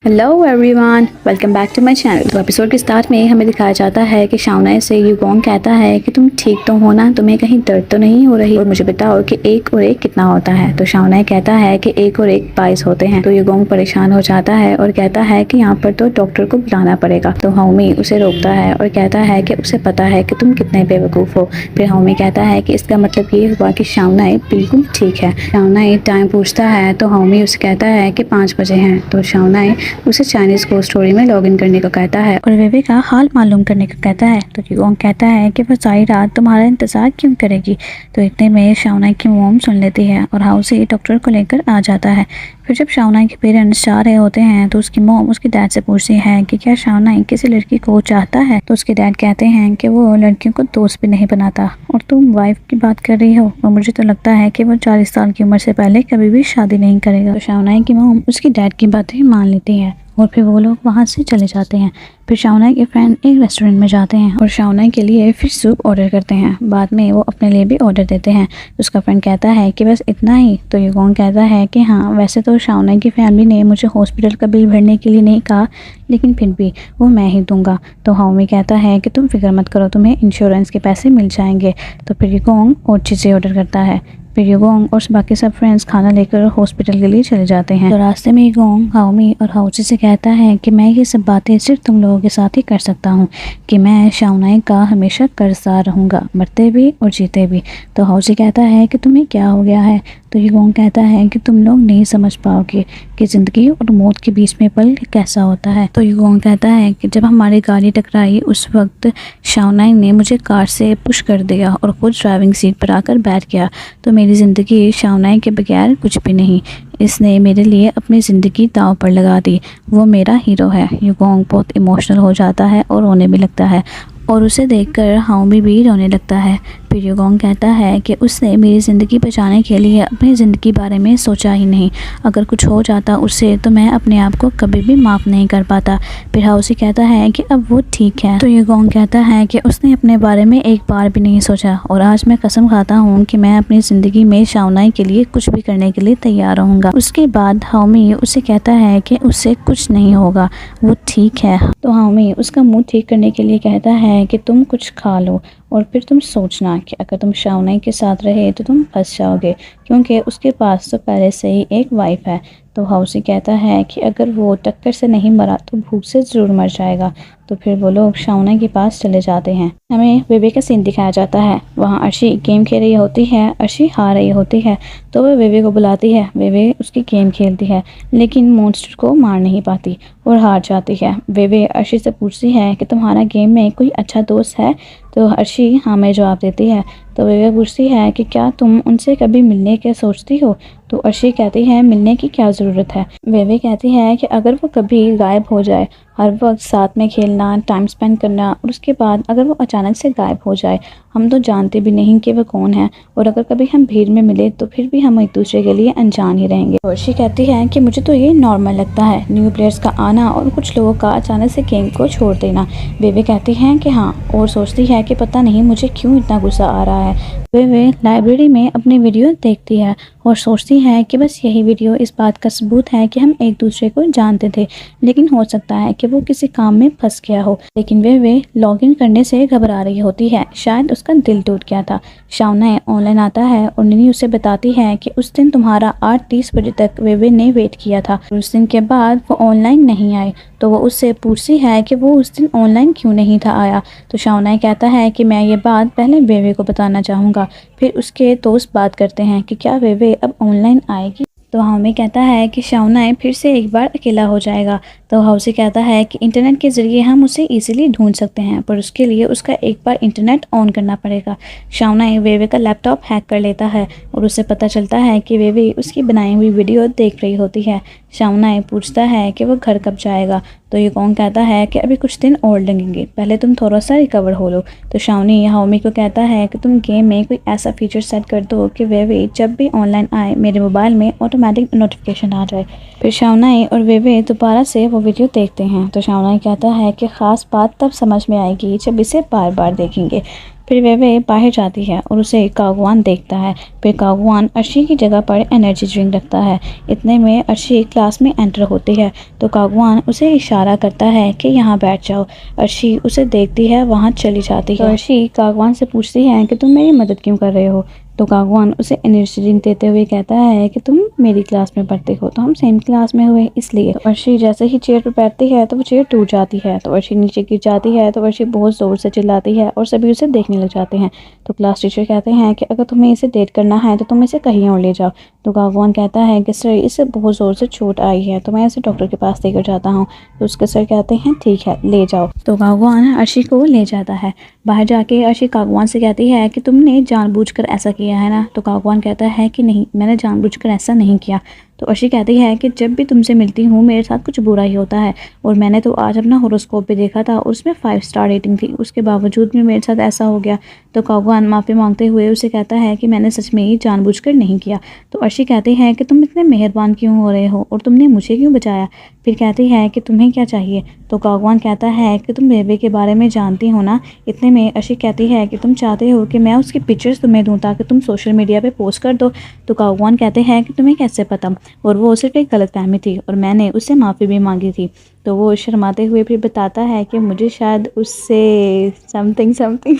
Hello everyone, welcome back to my channel. तो episode के start में हमें दिखाया जाता है कि शाओनाई से युगोंग कहता है कि तुम ठीक तो हो ना, तुम्हें कहीं दर्द तो नहीं हो रही, और मुझे बताओ कि एक और एक कितना होता है। तो शाओनाई कहता है कि एक और एक 22 होते हैं। तो युगोंग परेशान हो जाता है और कहता है कि यहाँ पर तो डॉक्टर को बुलाना पड़ेगा। तो हाओमी उसे रोकता है और कहता है कि उसे पता है कि तुम कितने बेवकूफ़ हो। फिर हाओमी कहता है कि इसका मतलब ये हुआ कि शाओनाई बिल्कुल ठीक है। शाओनाई टाइम पूछता है तो हाओमी उसे कहता है कि 5 बजे हैं। तो शाओनाई उसे चाइनीज़ को स्टोरी में लॉगिन करने को कहता है और वेवे का हाल मालूम करने को कहता है। तो युगोंग कहता है कि वह सारी रात तुम्हारा इंतज़ार क्यों करेगी। तो इतने में शाओनाई की मॉम सुन लेती है और हाउसी डॉक्टर को लेकर आ जाता है। फिर जब शाओनाई के पेरेंट्स जा रहे होते हैं तो उसकी मॉम उसके डैड से पूछती है कि क्या शाओनाई किसी लड़की को चाहता है। तो उसके डैड कहते हैं कि वो लड़कियों को दोस्त भी नहीं बनाता और तुम वाइफ की बात कर रही हो, और मुझे तो लगता है कि वो 40 साल की उम्र से पहले कभी भी शादी नहीं करेगा। तो शाओनाई की मॉम उसकी डैड की बातें मान लेती है और फिर वो लोग वहाँ से चले जाते हैं। फिर शाओनाई के फ्रेंड एक रेस्टोरेंट में जाते हैं और शाओनाई के लिए फिश सूप ऑर्डर करते हैं। बाद में वो अपने लिए भी ऑर्डर देते हैं। उसका फ्रेंड कहता है कि बस इतना ही। तो युगोंग कहता है कि हाँ, वैसे तो शाओनाई की फैमिली ने मुझे हॉस्पिटल का बिल भरने के लिए नहीं कहा, लेकिन फिर भी वो मैं ही दूंगा। तो हाओमी कहता है कि तुम फिक्र मत करो, तुम्हें इंश्योरेंस के पैसे मिल जाएंगे। तो फिर युगोंग और चीज़ें ऑर्डर करता है। फिर युगोंग और बाकी सब फ्रेंड्स खाना लेकर हॉस्पिटल के लिए चले जाते हैं। तो रास्ते में युगोंग हाओमी और हाउसी से कहता है कि मैं ये सब बातें सिर्फ तुम लोगों के साथ ही कर सकता हूँ, कि मैं शाओनाई का हमेशा कर्जदार रहूँगा, मरते भी और जीते भी। तो हाउसी कहता है कि तुम्हें क्या हो गया है। तो युगोंग कहता है कि तुम लोग नहीं समझ पाओगे कि ज़िंदगी और मौत के बीच में पल कैसा होता है। तो युगोंग कहता है कि जब हमारी गाड़ी टकराई उस वक्त शाओनाई ने मुझे कार से पुश कर दिया और खुद ड्राइविंग सीट पर आकर बैठ गया। तो मेरी ज़िंदगी शाओनाई के बगैर कुछ भी नहीं। इसने मेरे लिए अपनी ज़िंदगी दांव पर लगा दी। वो मेरा हीरो है। युगोंग बहुत इमोशनल हो जाता है और रोने भी लगता है और उसे देखकर हाओमी भी रोने लगता है। फिर युगोंग कहता है कि उसने मेरी ज़िंदगी बचाने के लिए अपनी ज़िंदगी बारे में सोचा ही नहीं। अगर कुछ हो जाता उससे तो मैं अपने आप को कभी भी माफ़ नहीं कर पाता। फिर हाउसी कहता है कि अब वो ठीक है। तो युगोंग कहता है कि उसने अपने बारे में एक बार भी नहीं सोचा और आज मैं कसम खाता हूँ कि मैं अपनी ज़िंदगी में शाओनाई के लिए कुछ भी करने के लिए तैयार रहूँगा। उसके बाद हाओमी उसे कहता है कि उससे कुछ नहीं होगा, वो ठीक है। तो हाओमी उसका मुँह ठीक करने के लिए कहता है कि तुम कुछ खा लो और फिर तुम सोचना कि अगर तुम शाओनाई के साथ रहे तो तुम फंस जाओगे, क्योंकि उसके पास तो पहले से ही एक वाइफ है। तो हाउसी कहता है कि अगर वो टक्कर से नहीं मरा तो भूख से ज़रूर मर जाएगा। तो फिर वो लोग शाओनाई के पास चले जाते हैं। हमें वेवे का सीन दिखाया जाता है। वहाँ अर्शी गेम खेल रही होती है, अर्शी हार रही होती है तो वह वेवे को बुलाती है। वेवे उसकी गेम खेलती है लेकिन मॉन्स्टर को मार नहीं पाती और हार जाती है। वेवे अर्शी से पूछती है कि तुम्हारा गेम में कोई अच्छा दोस्त है। तो अर्शी हाँ में जवाब देती है। तो वेवे पूछती है कि क्या तुम उनसे कभी मिलने के सोचती हो। तो अर्शी कहती है मिलने की क्या ज़रूरत है। वेवे कहती है कि अगर वो कभी गायब हो जाए, हर वक्त साथ में खेलना, टाइम स्पेंड करना, और उसके बाद अगर वो अचानक से गायब हो जाए, हम तो जानते भी नहीं कि वो कौन है, और अगर कभी हम भीड़ में मिले तो फिर भी हम एक दूसरे के लिए अनजान ही रहेंगे। अर्शी कहती है कि मुझे तो ये नॉर्मल लगता है, न्यू प्लेयर्स का आना और कुछ लोगों का अचानक से गेम को छोड़ देना। वेवे कहती हैं कि हाँ, और सोचती है कि पता नहीं मुझे क्यों इतना गुस्सा आ रहा है। वेवे लाइब्रेरी में अपनी वीडियो देखती है और सोचती है कि बस यही वीडियो इस बात का सबूत है कि हम एक दूसरे को जानते थे, लेकिन हो सकता है कि वो किसी काम में फंस गया हो। लेकिन वेवे लॉगिन करने से घबरा रही होती है, शायद उसका दिल टूट गया था। शाओनाई ऑनलाइन आता है और निनी उसे बताती है कि उस दिन तुम्हारा 8:30 बजे तक वेवे ने वेट किया था और उस दिन के बाद वो ऑनलाइन नहीं आए। तो वो उससे पूछती है कि वो उस दिन ऑनलाइन क्यों नहीं था आया। तो शाओनाई कहता है कि मैं ये बात पहले वेवे को बताना चाहूँगा। फिर उसके दोस्त बात करते हैं कि क्या वेवे अब ऑनलाइन आएगी। तो हाओमी कहता है कि शाओनाई फिर से एक बार अकेला हो जाएगा। तो हाउसी कहता है कि इंटरनेट के ज़रिए हम उसे इजीली ढूंढ सकते हैं, पर उसके लिए उसका एक बार इंटरनेट ऑन करना पड़ेगा। शाओनाई वेवे का लैपटॉप हैक कर लेता है और उसे पता चलता है कि वेवे उसकी बनाई हुई वीडियो देख रही होती है। शाओनाई पूछता है कि वो घर कब जाएगा। तो युगोंग कहता है कि अभी कुछ दिन और लगेंगे, पहले तुम थोड़ा सा रिकवर हो लो। तो शाओनी हाओमी को कहता है कि तुम गेम में कोई ऐसा फीचर सेट कर दो कि वेवे जब भी ऑनलाइन आए मेरे मोबाइल में ऑटोमेटिक नोटिफिकेशन आ जाए। फिर शाओनाई और वेवे दोबारा से वो वीडियो देखते हैं तो शावना कहता है कि ख़ास बात तब समझ में आएगी जब इसे बार बार देखेंगे। फिर वे बाहर जाती है और उसे कागवान देखता है। फिर कागवान अर्शी की जगह पर एनर्जी ड्रिंक रखता है। इतने में अर्शी क्लास में एंटर होती है तो कागवान उसे इशारा करता है कि यहाँ बैठ जाओ। अर्शी उसे देखती है, वहाँ चली जाती है। तो अर्शी कागवान से पूछती है कि तुम मेरी मदद क्यों कर रहे हो। तो कागवान उसे एनर्जी ड्रिंक देते हुए कहता है कि तुम मेरी क्लास में पढ़ते हो, तो हम सेम क्लास में हुए इसलिए। तो अर्शी जैसे ही चेयर पर बैठती है तो वो चेयर टूट जाती है। तो अर्शी नीचे गिर जाती है तो अर्शी बहुत ज़ोर से चिल्लाती है और सभी उसे देखने लग जाते हैं। तो क्लास टीचर कहते हैं कि अगर तुम्हें इसे डेट करना है तो तुम इसे कहीं और ले जाओ। तो कागवान कहता है कि सर इसे बहुत ज़ोर से चोट आई है तो मैं इसे डॉक्टर के पास लेकर जाता हूँ। तो उसके सर कहते हैं ठीक है ले जाओ। तो कागवान अर्शी को ले जाता है। बाहर जाके अर्शी कागवान से कहती है कि तुमने जानबूझकर ऐसा किया है ना। तो कागवान कहता है कि नहीं, मैंने जानबूझकर ऐसा नहीं किया। तो अर्शी कहती है कि जब भी तुमसे मिलती हूँ मेरे साथ कुछ बुरा ही होता है और मैंने तो आज अपना होरोस्कोप भी देखा था और उसमें 5 स्टार रेटिंग थी, उसके बावजूद भी मेरे साथ ऐसा हो गया। तो कागवान माफ़ी मांगते हुए उसे कहता है कि मैंने सच में ही जानबूझकर नहीं किया। तो अर्शी कहती है कि तुम इतने मेहरबान क्यों हो रहे हो और तुमने मुझे क्यों बचाया। फिर कहती है कि तुम्हें क्या चाहिए। तो कागवान कहता है कि तुम बेबे के बारे में जानती हो ना। इतने में अर्शी कहती है कि तुम चाहते हो कि मैं उसकी पिक्चर्स तुम्हें दूँ ताकि तुम सोशल मीडिया पे पोस्ट कर दो। तो कागवान कहते हैं कि तुम्हें कैसे पता, और वो सिर्फ एक गलतफहमी थी और मैंने उससे माफ़ी भी मांगी थी। तो वो शर्माते हुए फिर बताता है कि मुझे शायद उससे समथिंग समथिंग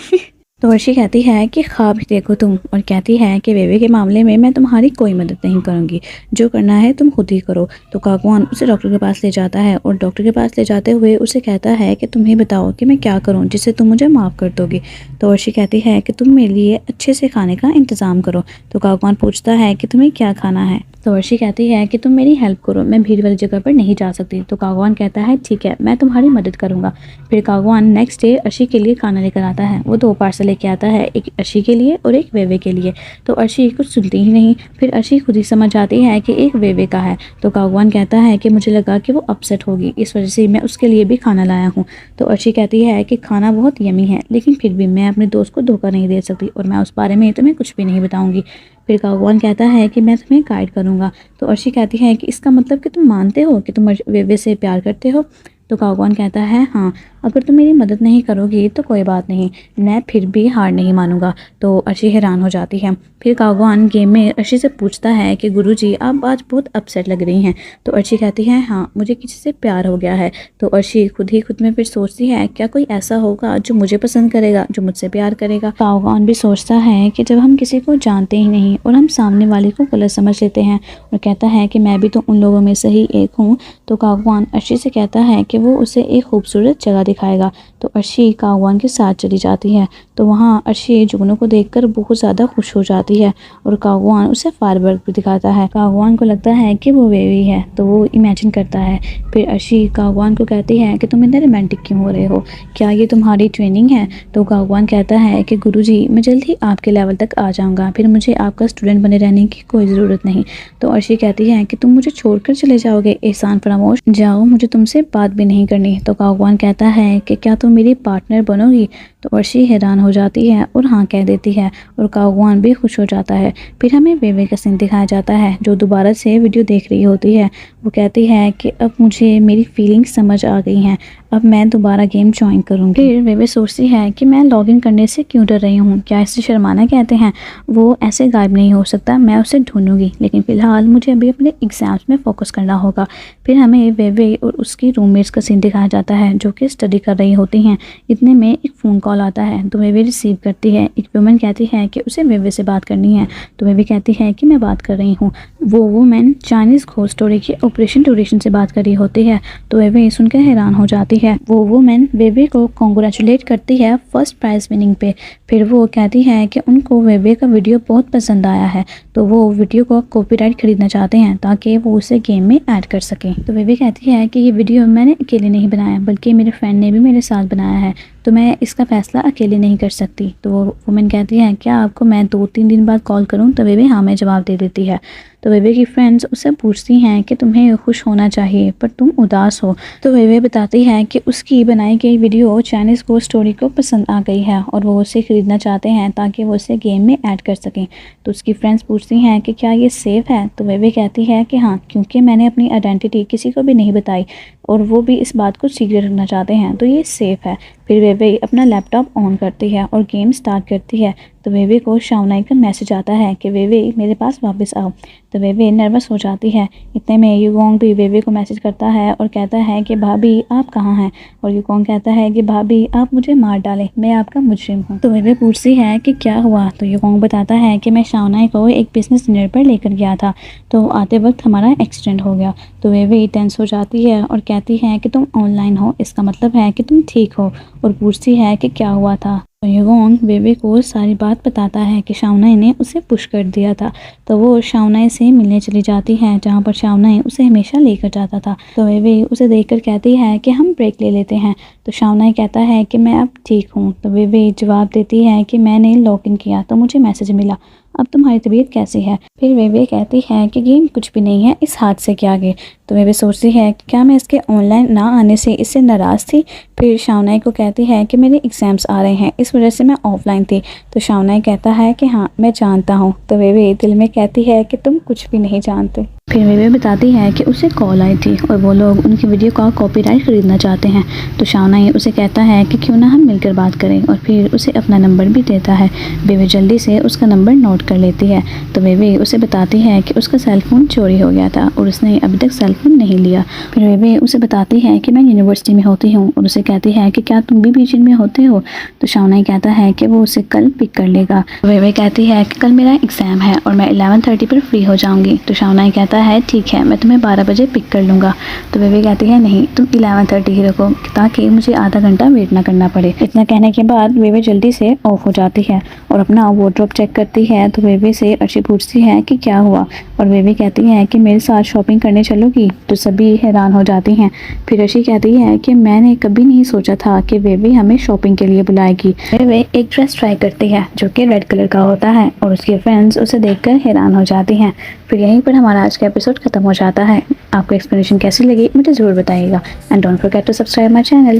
तो अर्शी कहती है कि ख्वाब ही देखो तुम, और कहती है कि बेबे के मामले में मैं तुम्हारी कोई मदद नहीं करूँगी, जो करना है तुम खुद ही करो। तो कागवान उसे डॉक्टर के पास ले जाता है और डॉक्टर के पास ले जाते हुए उसे कहता है कि तुम ही बताओ कि मैं क्या करूँ जिससे तुम मुझे माफ़ कर दोगी। तो अर्शी कहती है कि तुम मेरे लिए अच्छे से खाने का इंतज़ाम करो। तो कागवान पूछता है कि तुम्हें क्या खाना है। तो अर्शी कहती है कि तुम मेरी हेल्प करो, मैं भीड़ वाली जगह पर नहीं जा सकती। तो कागवान कहता है ठीक है, मैं तुम्हारी मदद करूँगा। फिर कागवान नेक्स्ट डे अर्शी के लिए खाना लेकर आता है। वो 2 पार्सल लेके आता है, एक अर्शी के लिए और एक वेवे के लिए। तो अर्शी कुछ सुनती ही नहीं। फिर अर्शी खुद ही समझ आती है कि एक वेवे का है। तो कागवान कहता है कि मुझे लगा कि वो अपसेट होगी, इस वजह से मैं उसके लिए भी खाना लाया हूँ। तो अर्शी कहती है कि खाना बहुत यमी है, लेकिन फिर भी मैं अपने दोस्त को धोखा नहीं दे सकती और मैं उस बारे में तुम्हें कुछ भी नहीं बताऊँगी। फिर कागवान कहता है कि मैं तुम्हें गाइड करूँगा। तो अर्शी कहती है कि इसका मतलब कि तुम मानते हो कि तुम वेवे से प्यार करते हो। तो कागवान कहता है हाँ, अगर तुम मेरी मदद नहीं करोगी तो कोई बात नहीं, मैं फिर भी हार नहीं मानूंगा। तो अर्शी हैरान हो जाती है। फिर कागवान गेम में अर्शी से पूछता है कि गुरुजी आप आज बहुत अपसेट लग रही हैं। तो अर्शी कहती है हाँ, मुझे किसी से प्यार हो गया है। तो अर्शी खुद ही खुद में फिर सोचती है क्या कोई ऐसा होगा जो मुझे पसंद करेगा, जो मुझसे प्यार करेगा। कागवान भी सोचता है कि जब हम किसी को जानते ही नहीं और हम सामने वाले को गलत समझ लेते हैं, और कहता है कि मैं भी तो उन लोगों में से ही एक हूँ। तो कागवान अर्शी से कहता है कि वो उसे एक खूबसूरत जगह दिखाएगा। तो अर्शी कागवान के साथ चली जाती है। तो वहाँ अर्शी जुगनू को देखकर बहुत ज़्यादा खुश हो जाती है और कागवान उसे फायरवर्क भी दिखाता है। कागवान को लगता है कि वो बेबी है तो वो इमेजिन करता है। फिर अर्शी कागवान को कहती है कि तुम इतने रोमांटिक क्यों हो रहे हो, क्या ये तुम्हारी ट्रेनिंग है। तो कागवान कहता है कि गुरुजी मैं जल्द ही आपके लेवल तक आ जाऊँगा, फिर मुझे आपका स्टूडेंट बने रहने की कोई ज़रूरत नहीं। तो अर्शी कहती है कि तुम मुझे छोड़कर चले जाओगे, एहसान फरामोश, जाओ, मुझे तुमसे बात भी नहीं करनी। तो कागवान कहता है कि क्या तुम मेरी पार्टनर बनोगी। तो अर्शी हैरान हो जाती है और हाँ कह देती है और कागवान भी खुश हो जाता है। फिर हमें वेवे का सीन दिखाया जाता है जो दोबारा से वीडियो देख रही होती है। वो कहती है कि अब मुझे मेरी फीलिंग्स समझ आ गई हैं, अब मैं दोबारा गेम ज्वाइन करूँगी। फिर वेवे सोचती है कि मैं लॉगिन करने से क्यों डर रही हूँ, क्या इसे शर्माना कहते हैं, वो ऐसे गायब नहीं हो सकता, मैं उसे ढूंढूंगी, लेकिन फ़िलहाल मुझे अभी अपने एग्ज़ाम्स में फ़ोकस करना होगा। फिर हमें वेवे और उसकी रूममेट्स का सीन दिखाया जाता है जो कि स्टडी कर रही होती हैं। इतने में एक फ़ोन कॉल आता है तो वेवे रिसीव करती है। एक वुमन कहती है कि उसे वेवे से बात करनी है। तो वेवे कहती है कि मैं बात कर रही हूँ। वो वुमन चाइनीज़ घोस्ट स्टोरी के ऑपरेशन ड्यूरेशन से बात कर रही होती है। तो वेवे सुनकर हैरान हो जाती है। वो वुमन वेवे को कॉन्ग्रेचुलेट करती है फर्स्ट प्राइज़ विनिंग पे। फिर वो कहती है कि उनको वेवे का वीडियो बहुत पसंद आया है तो वो वीडियो को कॉपीराइट खरीदना चाहते हैं ताकि वो उसे गेम में ऐड कर सकें। तो वेवे कहती है कि ये वीडियो मैंने अकेले नहीं बनाया बल्कि मेरे फ्रेंड ने भी मेरे साथ बनाया है। तो तो मैं इसका फ़ैसला अकेले नहीं कर सकती। तो वो वुमन कहती है क्या आपको मैं 2-3 दिन बाद कॉल करूँ? तो बेबी हाँ में जवाब दे देती है। तो बेबी की फ्रेंड्स उससे पूछती हैं कि तुम्हें खुश होना चाहिए पर तुम उदास हो। तो बेबी बताती है कि उसकी बनाई गई वीडियो चाइनीज़ को स्टोरी को पसंद आ गई है और वो उसे ख़रीदना चाहते हैं ताकि वो उसे गेम में ऐड कर सकें। तो उसकी फ्रेंड्स पूछती हैं कि क्या ये सेफ़ है? तो बेबी कहती है कि हाँ, क्योंकि मैंने अपनी आइडेंटिटी किसी को भी नहीं बताई और वो भी इस बात को सीक्रेट रखना चाहते हैं, तो ये सेफ़ है। फिर बेबी अपना लैपटॉप ऑन करती है और गेम स्टार्ट करती है। तो बेबी को शाओनाई का मैसेज आता है कि बेबी मेरे पास वापस आओ। तो बेबी नर्वस हो जाती है। इतने में युगोंग भी बेबी को मैसेज करता है और कहता है कि भाभी आप कहाँ हैं? और युगोंग कहता है कि भाभी आप मुझे मार डालें, मैं आपका मुजरिम हूँ। तो बेबी पूछती है कि क्या हुआ? तो युगोंग बताता है कि मैं शाओनाई को एक बिजनेस डिनर पर लेकर गया था, तो आते वक्त हमारा एक्सीडेंट हो गया। तो बेबी टेंस हो जाती है और कहती है कि तुम ऑनलाइन हो, इसका मतलब है कि तुम ठीक हो, और पूछती है कि क्या हुआ था। तो युगोंग बेबी को सारी बात बताता है कि शाओनाई ने उसे पुश कर दिया था। तो वो शाओनाई से मिलने चली जाती है जहाँ पर शाओनाई उसे हमेशा लेकर जाता था। तो बेबी उसे देखकर कहती है कि हम ब्रेक ले लेते हैं। तो शाओनाई कहता है कि मैं अब ठीक हूँ। तो बेबी जवाब देती है कि मैंने लॉग इन किया तो मुझे मैसेज मिला, अब तुम्हारी तबीयत कैसी है? फिर बेबी कहती है कि गेम कुछ भी नहीं है इस हादसे के आगे। तो बेबी सोचती है कि क्या मैं इसके ऑनलाइन ना आने से इससे नाराज़ थी? फिर शाओनाई को कहती है कि मेरे एग्ज़ाम्स आ रहे हैं, इस वजह से मैं ऑफलाइन थी। तो शाओनाई कहता है कि हाँ मैं जानता हूँ। तो बेबी दिल में कहती है कि तुम कुछ भी नहीं जानते। फिर बेबी बताती है कि उसे कॉल आई थी और वो लोग उनकी वीडियो का कॉपीराइट खरीदना चाहते हैं। तो शाओनाई उसे कहता है कि क्यों ना हम मिलकर बात करें, और फिर उसे अपना नंबर भी देता है। बेबी जल्दी से उसका नंबर नोट कर लेती है। तो बेबी उसे बताती है कि उसका सेल फ़ोन चोरी हो गया था और उसने अभी तक सेल फ़ोन नहीं लिया। फिर बेबी उसे बताती है कि मैं यूनिवर्सिटी में होती हूँ और उसे कहती है कि क्या तुम भी बीजिंग में होते हो? तो शाओनाई कहता है कि वो उसे कल पिक कर लेगा। बेबी कहती है कि कल मेरा एग्ज़ाम है और मैं 11:30 पर फ्री हो जाऊँगी। तो शाओनाई कहता है ठीक है, मैं तुम्हें 12 बजे पिक कर लूँगा। तो बेबी कहती है नहीं, तुम 11:30 ही रखो ताकि मुझे आधा घंटा वेट ना करना पड़े। इतना कहने के बाद बेबी जल्दी से ऑफ हो जाती है और अपना वार्डरोब चेक करती है। तो बेबी से अर्शी पूछती है कि क्या हुआ, और बेबी कहती है कि मेरे साथ शॉपिंग करने चलोगी? तो सभी हैरान हो जाती हैं। फिर अर्शी कहती है कि मैंने कभी नहीं सोचा था कि बेबी हमें शॉपिंग के लिए बुलाएगी। बेबी एक ड्रेस ट्राई करती है जो कि रेड कलर का होता है और उसके फ्रेंड्स उसे देखकर हैरान हो जाती हैं। फिर यहीं पर हमारा आज का एपिसोड खत्म हो जाता है। आपको एक्सप्लेनेशन कैसी लगी मुझे ज़रूर बताइएगा, and don't forget to subscribe my channel.